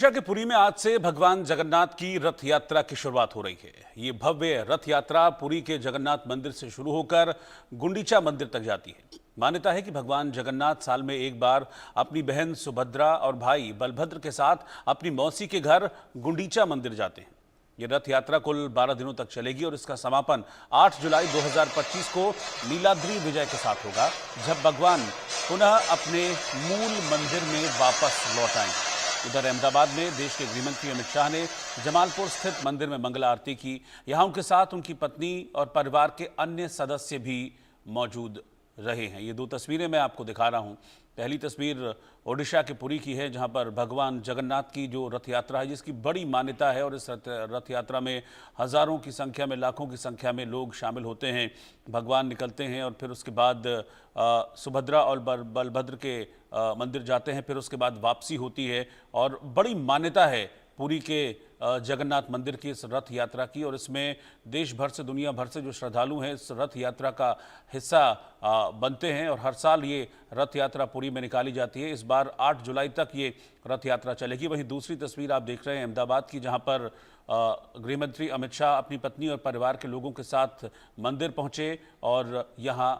ओडिशा के पुरी में आज से भगवान जगन्नाथ की रथ यात्रा की शुरुआत हो रही है। ये भव्य रथ यात्रा पुरी के जगन्नाथ मंदिर से शुरू होकर गुंडीचा मंदिर तक जाती है। मान्यता है कि भगवान जगन्नाथ साल में एक बार अपनी बहन सुभद्रा और भाई बलभद्र के साथ अपनी मौसी के घर गुंडीचा मंदिर जाते हैं। ये रथ यात्रा कुल 12 दिनों तक चलेगी और इसका समापन 8 जुलाई 2025 को नीलाद्री विजय के साथ होगा, जब भगवान पुनः अपने मूल मंदिर में वापस लौट आएंगे। उधर अहमदाबाद में देश के गृहमंत्री अमित शाह ने जमालपुर स्थित मंदिर में मंगला आरती की। यहां उनके साथ उनकी पत्नी और परिवार के अन्य सदस्य भी मौजूद रहे हैं। ये दो तस्वीरें मैं आपको दिखा रहा हूं। पहली तस्वीर ओडिशा के पुरी की है, जहां पर भगवान जगन्नाथ की जो रथ यात्रा है, जिसकी बड़ी मान्यता है और इस रथ यात्रा में हजारों की संख्या में, लाखों की संख्या में लोग शामिल होते हैं। भगवान निकलते हैं और फिर उसके बाद सुभद्रा और बलभद्र के मंदिर जाते हैं, फिर उसके बाद वापसी होती है। और बड़ी मान्यता है पुरी के जगन्नाथ मंदिर की इस रथ यात्रा की, और इसमें देश भर से, दुनिया भर से जो श्रद्धालु हैं इस रथ यात्रा का हिस्सा बनते हैं। और हर साल ये रथ यात्रा पुरी में निकाली जाती है। इस बार 8 जुलाई तक ये रथ यात्रा चलेगी। वहीं दूसरी तस्वीर आप देख रहे हैं अहमदाबाद की, जहां पर गृहमंत्री अमित शाह अपनी पत्नी और परिवार के लोगों के साथ मंदिर पहुंचे और यहाँ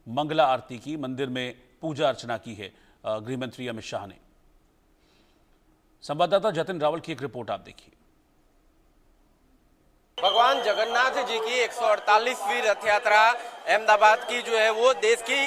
मंगला आरती की, मंदिर में पूजा अर्चना की है गृहमंत्री अमित शाह ने। संवाददाता जतिन रावल की एक रिपोर्ट आप देखिए। भगवान जगन्नाथ जी की 148वीं रथ यात्रा अहमदाबाद की जो है वो देश की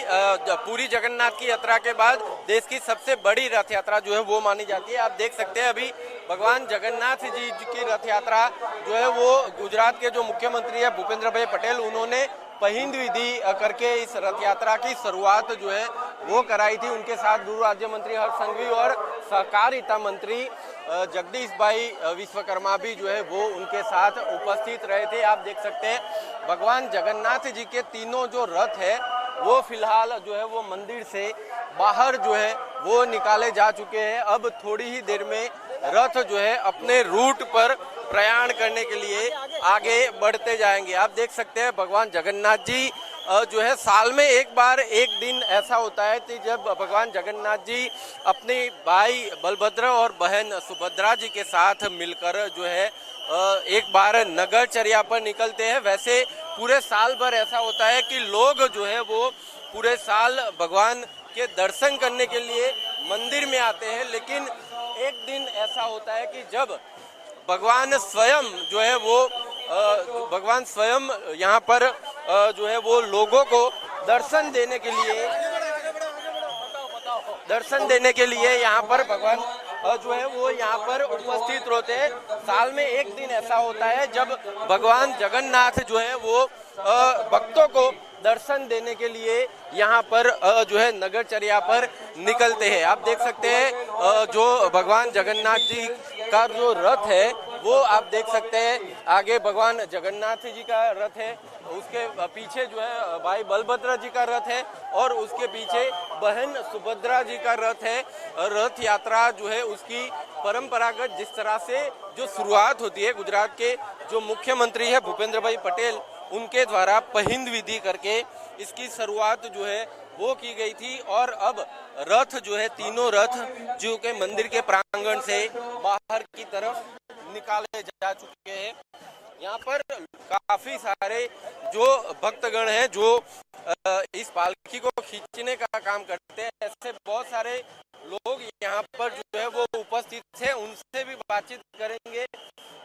पूरी जगन्नाथ की यात्रा के बाद देश की सबसे बड़ी रथ यात्रा जो है वो मानी जाती है। आप देख सकते हैं अभी भगवान जगन्नाथ जी की रथ यात्रा जो है वो गुजरात के जो मुख्यमंत्री है भूपेंद्र भाई पटेल, उन्होंने पहिंद विधि करके इस रथ यात्रा की शुरुआत जो है वो कराई थी। उनके साथ गृह राज्य मंत्री हर्ष संघवी और सहकारिता मंत्री जगदीश भाई विश्वकर्मा भी जो है वो उनके साथ उपस्थित रहे थे। आप देख सकते हैं भगवान जगन्नाथ जी के तीनों जो रथ है वो फिलहाल जो है वो मंदिर से बाहर जो है वो निकाले जा चुके हैं। अब थोड़ी ही देर में रथ जो है अपने रूट पर प्रयाण करने के लिए आगे बढ़ते जाएंगे। आप देख सकते हैं भगवान जगन्नाथ जी जो है साल में एक बार एक दिन ऐसा होता है कि जब भगवान जगन्नाथ जी अपने भाई बलभद्र और बहन सुभद्रा जी के साथ मिलकर जो है एक बार नगरचर्या पर निकलते हैं। वैसे पूरे साल भर ऐसा होता है कि लोग जो है वो पूरे साल भगवान के दर्शन करने के लिए मंदिर में आते हैं, लेकिन एक दिन ऐसा होता है कि जब भगवान स्वयं जो है वो भगवान स्वयं यहाँ पर जो है वो लोगों को दर्शन देने के लिए यहाँ पर भगवान जो है वो यहाँ पर उपस्थित होते हैं। साल में एक दिन ऐसा होता है जब भगवान जगन्नाथ जो है वो भक्तों को दर्शन देने के लिए यहाँ पर जो है नगरचर्या पर निकलते हैं। आप देख सकते हैं जो भगवान जगन्नाथ जी का जो रथ है वो आप देख सकते हैं, आगे भगवान जगन्नाथ जी का रथ है, उसके पीछे जो है भाई बलभद्र जी का रथ है और उसके पीछे बहन सुभद्रा जी का रथ है। रथ यात्रा जो है उसकी परंपरागत जिस तरह से जो शुरुआत होती है, गुजरात के जो मुख्यमंत्री है भूपेंद्र भाई पटेल, उनके द्वारा पहिंद विधि करके इसकी शुरुआत जो है वो की गई थी। और अब रथ जो है तीनों रथ जो के मंदिर के प्रांगण से बाहर की तरफ निकाले जा चुके हैं। यहाँ पर काफी सारे जो भक्तगण हैं जो इस पालकी को खींचने का काम करते हैं, ऐसे बहुत सारे लोग यहाँ पर जो है वो उपस्थित हैं। उनसे भी बातचीत करेंगे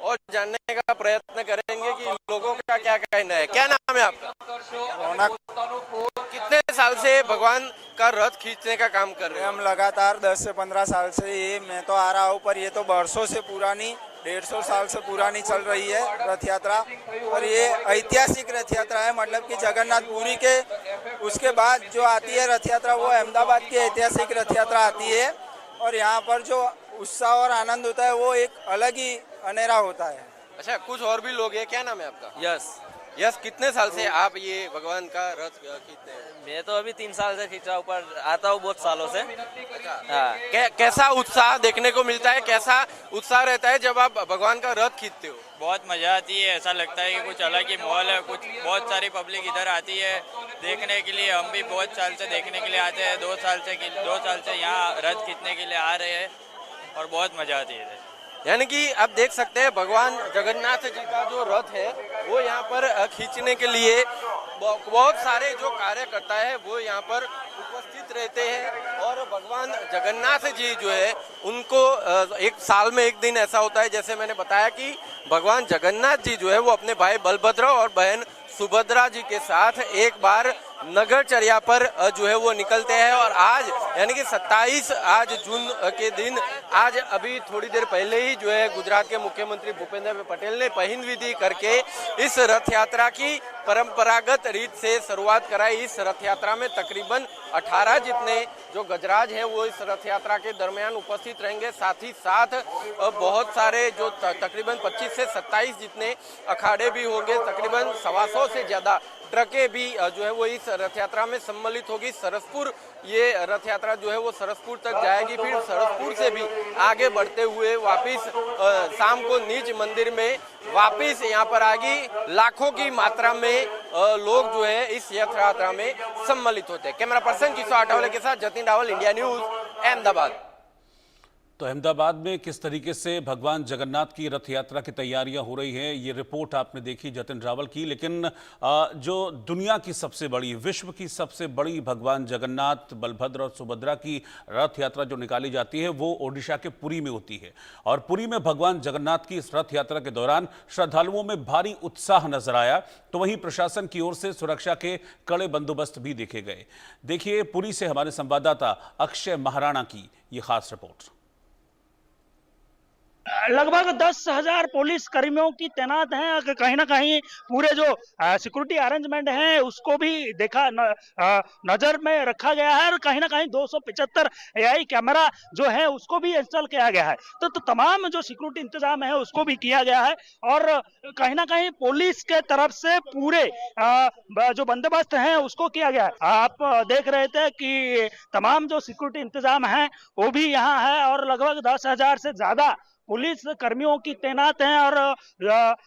और जानने का प्रयत्न करेंगे कि लोगों का क्या कहना है। क्या नाम है आपका? रौनक। कितने साल से भगवान का रथ खींचने का काम कर रहे हैं? हम लगातार 10 से 15 साल से ये मैं तो आ रहा हूँ, पर ये तो बरसों से पुरानी, 150 साल से पुरानी चल रही है रथ यात्रा। और ये ऐतिहासिक रथ यात्रा है, मतलब कि जगन्नाथपुरी के उसके बाद जो आती है रथ यात्रा वो अहमदाबाद की ऐतिहासिक रथ यात्रा आती है। और यहाँ पर जो उत्साह और आनंद होता है वो एक अलग ही अनेरा होता है। अच्छा, कुछ और भी लोग हैं। क्या नाम है आपका? यस, कितने साल से आप ये भगवान का रथ खींचते हैं? मैं तो अभी 3 साल से खींच रहा हूँ, पर आता हूँ बहुत सालों से। हाँ। कैसा उत्साह देखने को मिलता है, कैसा उत्साह रहता है जब आप भगवान का रथ खींचते हो? बहुत मजा आती है, ऐसा लगता है कि कुछ अलग ही माहौल है। कुछ बहुत सारी पब्लिक इधर आती है देखने के लिए। हम भी बहुत साल से देखने के लिए आते हैं, 2 साल से यहाँ रथ खींचने के लिए आ रहे हैं और बहुत मजा आती है इधर। यानी कि आप देख सकते हैं भगवान जगन्नाथ जी का जो रथ है वो यहाँ पर खींचने के लिए बहुत सारे जो कार्यकर्ता है वो यहाँ पर उपस्थित रहते हैं और भगवान जगन्नाथ जी जो है उनको एक साल में एक दिन ऐसा होता है, जैसे मैंने बताया कि भगवान जगन्नाथ जी जो है वो अपने भाई बलभद्र और बहन सुभद्रा जी के साथ एक बार नगरचर्या पर जो है वो निकलते हैं। और आज यानी कि 27 आज जून के दिन आज अभी थोड़ी देर पहले ही जो है गुजरात के मुख्यमंत्री भूपेंद्र पटेल ने पहिंद विधि करके इस रथ यात्रा की परंपरागत रीत से शुरुआत कराई। इस रथ यात्रा में तकरीबन 18 जितने जो गजराज है वो इस रथ यात्रा के दरमियान उपस्थित रहेंगे। साथ ही साथ बहुत सारे जो तकरीबन 25 से 27 जितने अखाड़े भी होंगे, तकरीबन 125 से ज्यादा ट्रकें भी जो है वो इस रथ यात्रा में सम्मिलित होगी। सरसपुर ये रथ यात्रा जो है वो सरसपुर तक जाएगी, फिर सरसपुर से भी आगे बढ़ते हुए वापिस शाम को निज मंदिर में वापिस यहाँ पर आएगी। लाखों की मात्रा में लोग जो है इस यात्रा में सम्मिलित होते हैं। कैमरा पर्सन किशोर आठवले के साथ जतिन रावल, इंडिया न्यूज, अहमदाबाद। तो अहमदाबाद में किस तरीके से भगवान जगन्नाथ की रथ यात्रा की तैयारियां हो रही हैं, ये रिपोर्ट आपने देखी जतिन रावल की। लेकिन जो दुनिया की सबसे बड़ी, विश्व की सबसे बड़ी भगवान जगन्नाथ, बलभद्र और सुभद्रा की रथ यात्रा जो निकाली जाती है वो ओडिशा के पुरी में होती है। और पुरी में भगवान जगन्नाथ की इस रथ यात्रा के दौरान श्रद्धालुओं में भारी उत्साह नजर आया, तो वहीं प्रशासन की ओर से सुरक्षा के कड़े बंदोबस्त भी देखे गए। देखिए पुरी से हमारे संवाददाता अक्षय महाराणा की ये खास रिपोर्ट। लगभग 10,000 पुलिस कर्मियों की तैनात हैं। कहीं ना कहीं पूरे जो सिक्योरिटी अरेंजमेंट हैं उसको भी नजर में रखा गया है और कहीं ना कहीं 275 एआई कैमरा जो है उसको भी इंस्टॉल किया गया है। तो तमाम जो सिक्योरिटी इंतजाम है उसको भी किया गया है और कहीं ना कहीं पुलिस के तरफ से पूरे जो बंदोबस्त है उसको किया गया है। आप देख रहे थे कि तमाम जो सिक्योरिटी इंतजाम है वो भी यहाँ है और लगभग 10,000 से ज्यादा पुलिस कर्मियों की तैनात हैं और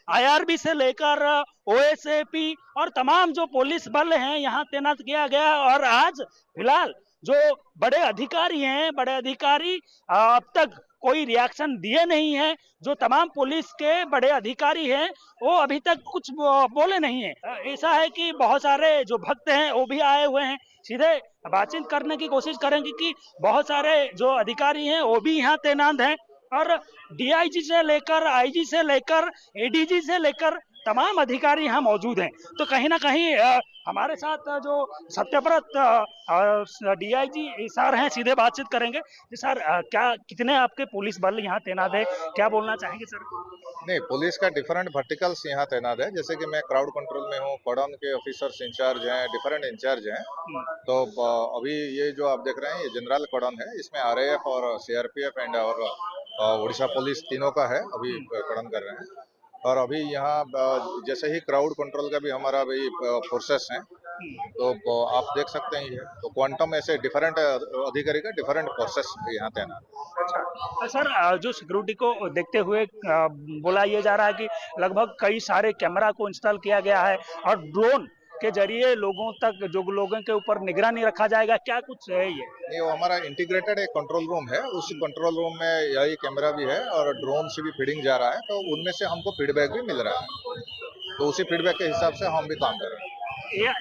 आईआरबी से लेकर ओएसएपी और तमाम जो पुलिस बल हैं यहाँ तैनात किया गया है। और आज फिलहाल जो बड़े अधिकारी हैं, बड़े अधिकारी अब तक कोई रिएक्शन दिए नहीं है। जो तमाम पुलिस के बड़े अधिकारी हैं वो अभी तक कुछ बोले नहीं है। ऐसा है कि बहुत सारे जो भक्त हैं वो भी आए हुए हैं, सीधे बातचीत करने की कोशिश करेंगे कि बहुत सारे जो अधिकारी हैं वो भी यहाँ तैनात हैं और डीआईजी से लेकर आईजी से लेकर एडीजी से लेकर तमाम अधिकारी यहाँ मौजूद हैं। तो कहीं ना कहीं हमारे साथ जो सत्यव्रत डीआईजी सर हैं, सीधे बातचीत करेंगे। सर क्या कितने आपके पुलिस बल यहाँ तैनात है, क्या बोलना चाहेंगे सर? नहीं, पुलिस का डिफरेंट वर्टिकल्स यहाँ तैनात है। जैसे कि मैं क्राउड कंट्रोल में हूँ, कॉर्डन के ऑफिसर्स इंचार्ज हैं, डिफरेंट इंचार्ज हैं। तो अभी ये जो आप देख रहे हैं ये जनरल कॉर्डन है, इसमें आरएएफ और सीआरपीएफ एंड और उड़ीसा पुलिस तीनों का है, अभी कॉर्डन कर रहे हैं। और अभी यहाँ जैसे ही क्राउड कंट्रोल का भी हमारा भी फोर्सेस हैं, तो आप देख सकते हैं ये तो क्वांटम ऐसे डिफरेंट अधिकारी का डिफरेंट फोर्सेस यहाँ तैनात। अच्छा सर, जो सिक्योरिटी को देखते हुए बोला ये जा रहा है कि लगभग कई सारे कैमरा को इंस्टॉल किया गया है और ड्रोन के जरिए लोगों तक, जो लोगों के ऊपर निगरानी रखा जाएगा, क्या कुछ है ये? नहीं, वो हमारा इंटीग्रेटेड एक कंट्रोल रूम है, उस कंट्रोल रूम में यही कैमरा भी है और ड्रोन से भी फीडिंग जा रहा है, तो उनमें से हमको फीडबैक भी मिल रहा है, तो उसी फीडबैक के हिसाब से हम भी काम कर रहे हैं।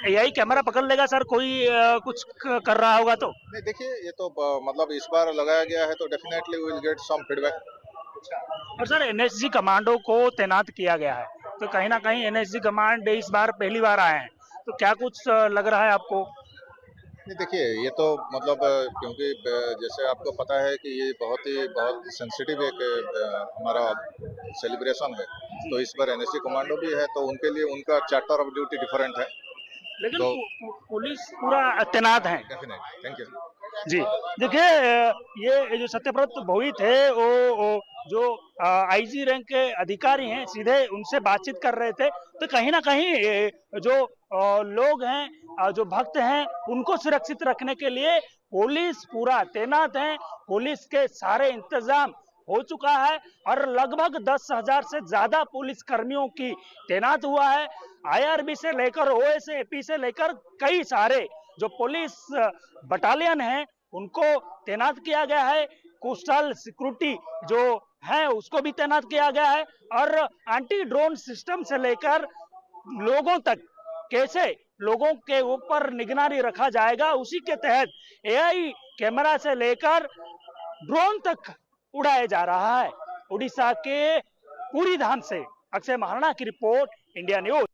यही कैमरा पकड़ लेगा सर कोई कुछ कर रहा होगा तो? नहीं, देखिए ये तो मतलब इस बार लगाया गया है तो definitely we will get some feedback. और सर एनएसजी कमांडो को तैनात किया गया है, तो कहीं ना कहीं एनएसजी कमांड इस बार पहली बार आए हैं, तो क्या कुछ लग रहा है आपको? नहीं, देखिए ये तो मतलब क्योंकि जैसे आपको पता है कि ये बहुत सेंसिटिव एक हमारा सेलिब्रेशन है, तो इस बार एनएसजी कमांडो भी है, तो उनके लिए उनका चार्टर ऑफ ड्यूटी डिफरेंट है, लेकिन तो पुलिस पूरा तैनात है। डेफिनेटली। थैंक यू जी देखिए, ये जो सत्यव्रत भोई थे वो जो आईजी रैंक के अधिकारी हैं, सीधे उनसे बातचीत कर रहे थे। तो कहीं ना कहीं जो लोग हैं, जो भक्त हैं, उनको सुरक्षित रखने के लिए पुलिस पूरा तैनात है। पुलिस के सारे इंतजाम हो चुका है और लगभग 10,000 से ज्यादा पुलिस कर्मियों की तैनात हुआ है। आईआरबी से लेकर ओएसएपी से लेकर कई सारे जो पुलिस बटालियन हैं उनको तैनात किया गया है। कोस्टल सिक्योरिटी जो है उसको भी तैनात किया गया है और एंटी ड्रोन सिस्टम से लेकर लोगों तक कैसे लोगों के ऊपर निगरानी रखा जाएगा, उसी के तहत एआई कैमरा से लेकर ड्रोन तक उड़ाया जा रहा है। उड़ीसा के पूरी धाम से अक्षय महाराणा की रिपोर्ट, इंडिया न्यूज।